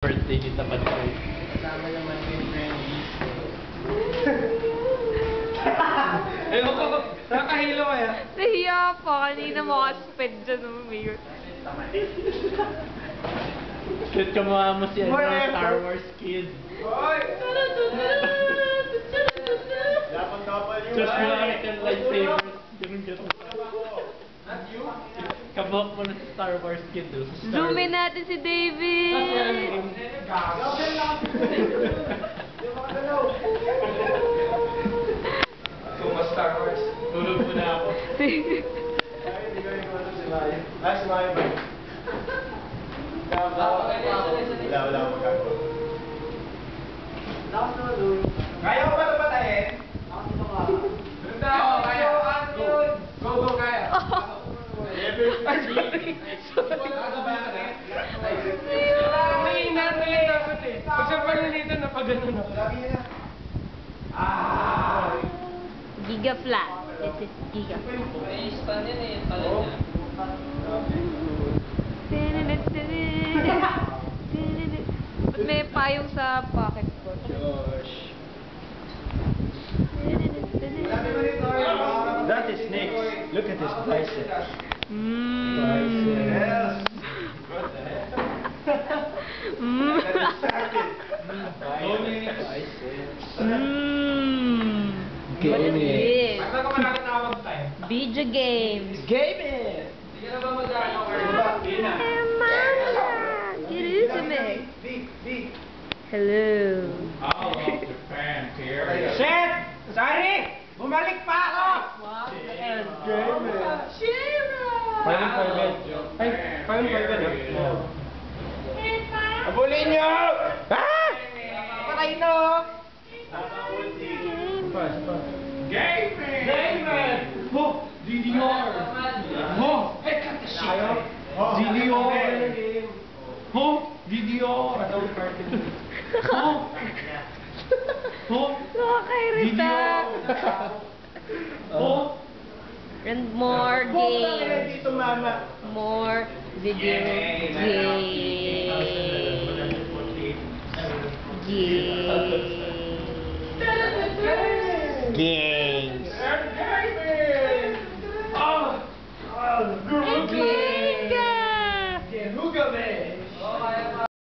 Birthday ni Tapat ko. Kasama naman ko yung friends. Ewan ko, nakahilo kaya? Nahiya pa. Kanina makasped dyan umigot. Cute ka mo si Star Wars kid. Hoy! Dapat kapal yun. Just like and lightsabers. Ganun. Not you? Kabok mo na si Star Wars kid. Zoom in natin si David! Gawin lang. Yung mga galaw. Tuma Star Wars. Tulog mo na ako. Ay, hindi ko yung ano si Maya. Ah, si Maya ba? Wala magagawa. Kaya ko ba ito patayin? Ganda ako, kaya ko. Go, kaya. Ay, sorry. May inarnilin dapat eh. Pag sa panilitan na pag gano'n na. Giga flat. This is Giga flat. May stand yan eh. Talan niya. Ba't may payong sa pocket ko? Josh. That is next. Look at his biceps. Mmm. Mmm. What is this? Ano ka malaki tawag tayo? Video games. Gaming! Hindi ka na ba mag-ano? Hindi na. Get into me. Big. Hello. Oh, Japan. Here. Shit! Sorry! Bumalik pa ako! Final Abulin nyo! Ah! Patay no! Gamer! Ho! DDR! Ho! Cut the shit! DDR! Ho! DDR! Ho! Ho! Nakakairita. Ho! And more games. Dito mama. More video games. Games. Oh!